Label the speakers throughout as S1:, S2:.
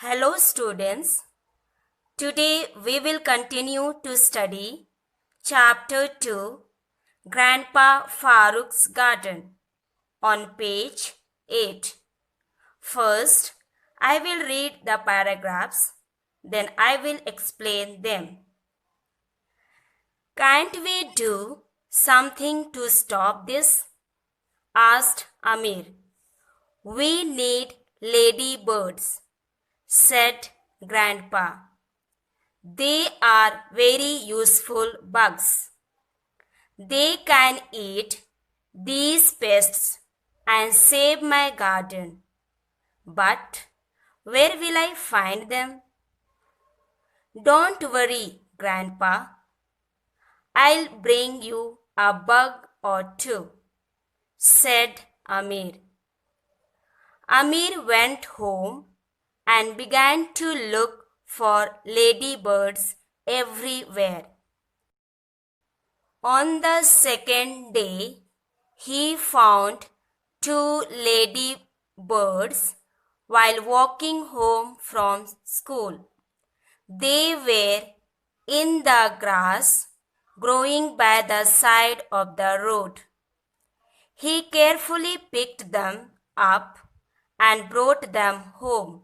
S1: Hello students, today we will continue to study Chapter 2 Grandpa Farooq's Garden on page 8. First, I will read the paragraphs, then I will explain them. Can't we do something to stop this? Asked Amir. We need ladybirds, said Grandpa. They are very useful bugs. They can eat these pests and save my garden. But where will I find them? Don't worry, Grandpa. I'll bring you a bug or two, said Amir. Amir went home and began to look for ladybirds everywhere. On the second day, he found two ladybirds while walking home from school. They were in the grass growing by the side of the road. He carefully picked them up and brought them home.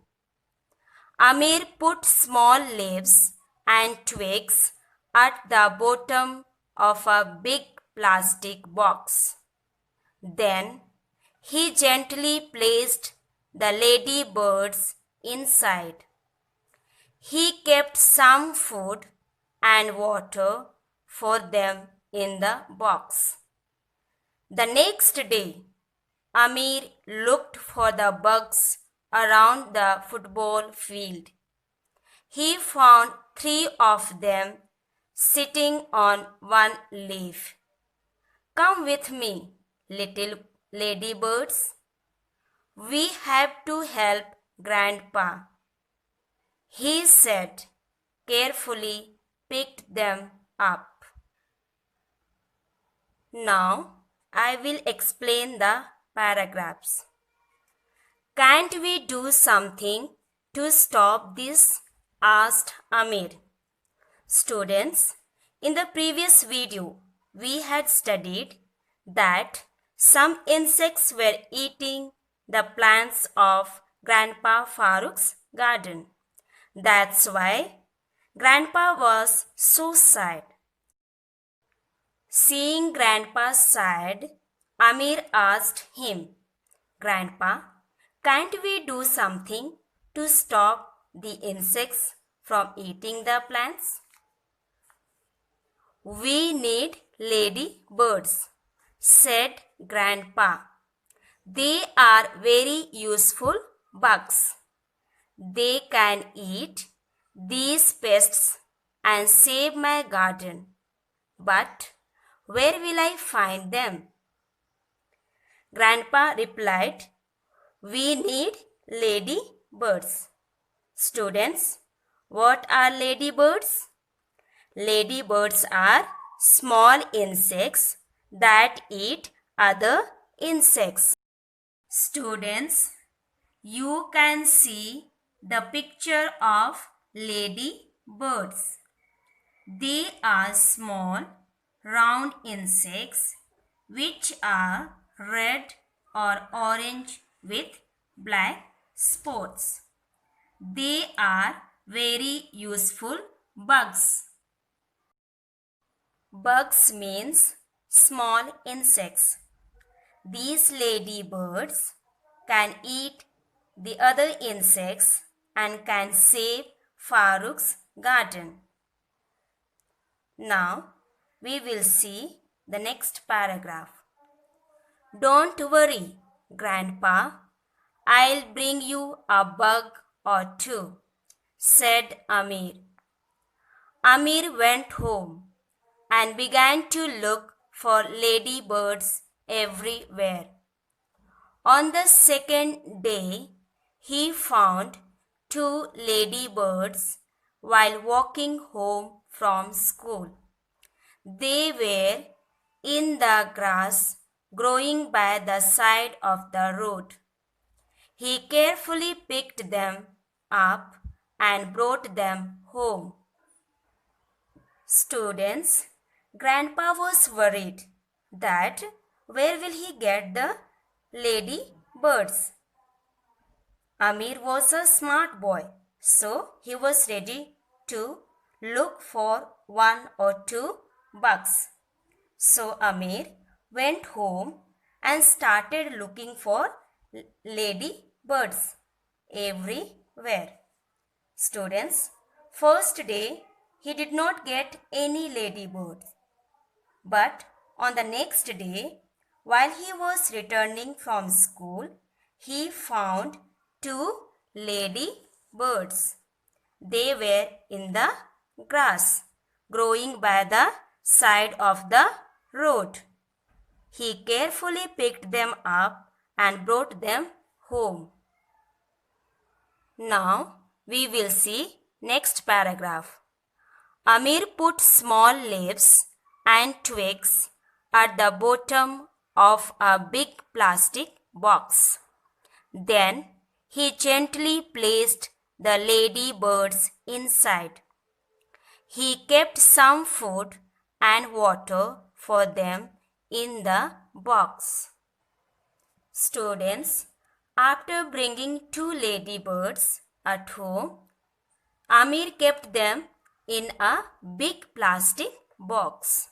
S1: Amir put small leaves and twigs at the bottom of a big plastic box. Then he gently placed the ladybirds inside. He kept some food and water for them in the box. The next day, Amir looked for the bugs around the football field. He found 3 of them sitting on one leaf. Come with me, little ladybirds. We have to help Grandpa. He said, carefully picked them up. Now I will explain the paragraphs. Can't we do something to stop this? Asked Amir. Students, in the previous video, we had studied that some insects were eating the plants of Grandpa Farooq's garden. That's why Grandpa was so sad. Seeing Grandpa sad, Amir asked him, Grandpa, can't we do something to stop the insects from eating the plants? We need ladybirds, said Grandpa. They are very useful bugs. They can eat these pests and save my garden. But where will I find them? Grandpa replied, we need ladybirds. Students, what are ladybirds? Ladybirds are small insects that eat other insects. Students, you can see the picture of ladybirds. They are small, round insects which are red or orange with black spots. They are very useful bugs. Bugs means small insects. These ladybirds can eat the other insects and can save Farooq's garden. Now we will see the next paragraph. Don't worry, Grandpa. I'll bring you a bug or two, said Amir. Amir went home and began to look for ladybirds everywhere. On the second day, he found 2 ladybirds while walking home from school. They were in the grass growing by the side of the road. He carefully picked them up and brought them home. Students, Grandpa was worried that where will he get the lady birds? Amir was a smart boy, so he was ready to look for one or two bugs. So Amir went home and started looking for lady birds everywhere. Students, first day he did not get any lady birds. But on the next day, while he was returning from school, he found two lady birds. They were in the grass, growing by the side of the road. He carefully picked them up and brought them home. Now we will see next paragraph. Amir put small leaves and twigs at the bottom of a big plastic box. Then he gently placed the ladybirds inside. He kept some food and water for them in the box. Students, after bringing two ladybirds at home, Amir kept them in a big plastic box.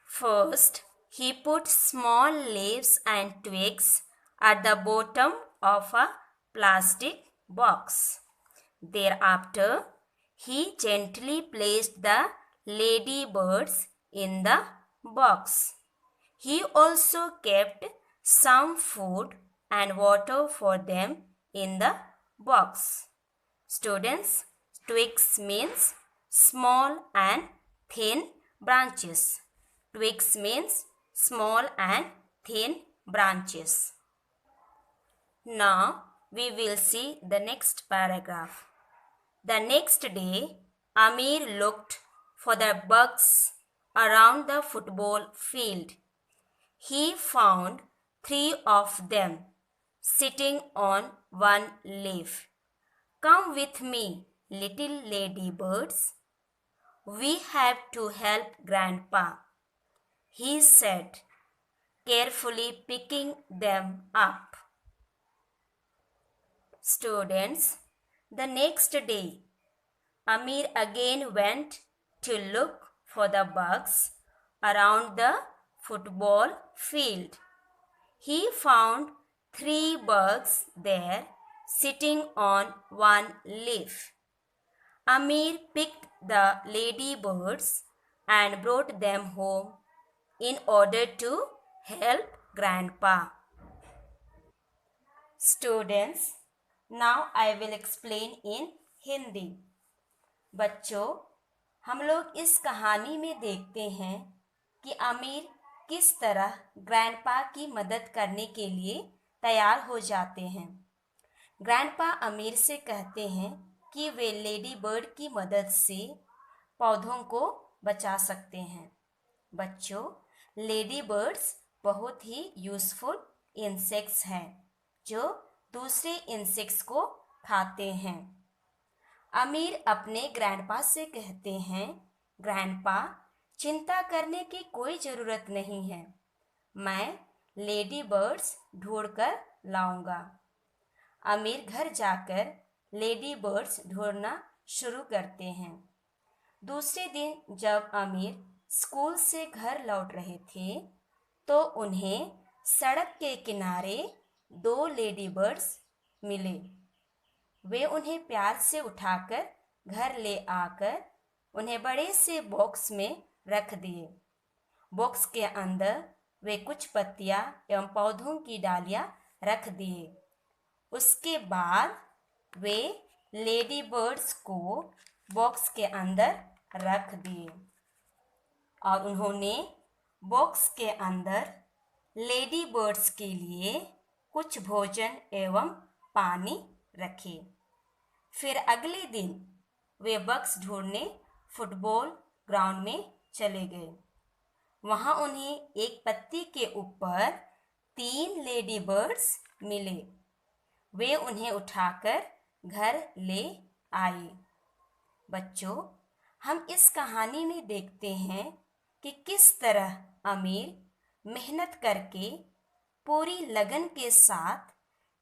S1: First, he put small leaves and twigs at the bottom of a plastic box. Thereafter, he gently placed the ladybirds in the box. He also kept some food and water for them in the box. Students, twigs means small and thin branches. Twigs means small and thin branches. Now we will see the next paragraph. The next day, Amir looked for the bugs around the football field. He found 3 of them sitting on one leaf. Come with me, little ladybirds. We have to help Grandpa, he said, carefully picking them up. Students, the next day, Amir again went to look for the bugs around the football field. He found 3 bugs there sitting on one leaf. Amir picked the ladybirds and brought them home in order to help Grandpa. Students, now I will explain in Hindi. बच्चों, हम लोग इस कहानी में देखते हैं कि आमिर किस तरह ग्रैंडपा की मदद करने के लिए तैयार हो जाते हैं। ग्रैंडपा आमिर से कहते हैं कि वे लेडी बर्ड की मदद से पौधों को बचा सकते हैं। बच्चों, लेडी बर्ड्स बहुत ही यूज़फुल इंसेक्ट्स हैं जो दूसरे इंसेक्ट्स को खाते हैं। आमिर अपने ग्रैंडपा से कहते हैं, ग्रैंडपा, चिंता करने की कोई ज़रूरत नहीं है, मैं लेडी बर्ड्स ढूंढ कर लाऊंगा। आमिर घर जाकर लेडी बर्ड्स ढूंढना शुरू करते हैं। दूसरे दिन जब आमिर स्कूल से घर लौट रहे थे तो उन्हें सड़क के किनारे 2 लेडी बर्ड्स मिले। वे उन्हें प्यार से उठाकर घर ले आकर उन्हें बड़े से बॉक्स में रख दिए। बॉक्स के अंदर वे कुछ पत्तियां एवं पौधों की डालियां रख दिए। उसके बाद वे लेडी बर्ड्स को बॉक्स के अंदर रख दिए और उन्होंने बॉक्स के अंदर लेडी बर्ड्स के लिए कुछ भोजन एवं पानी रखे। फिर अगले दिन वे बग्स ढूंढने फुटबॉल ग्राउंड में चले गए। वहाँ उन्हें एक पत्ती के ऊपर 3 लेडी बर्ड्स मिले। वे उन्हें उठाकर घर ले आई। बच्चों, हम इस कहानी में देखते हैं कि किस तरह अमीर मेहनत करके पूरी लगन के साथ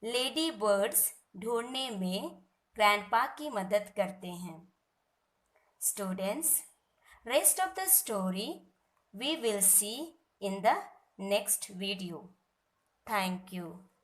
S1: लेडी बर्ड्स ढूंढने में ग्रैंडपा की मदद करते हैं। Students, rest of the story we will see in the next video. Thank you.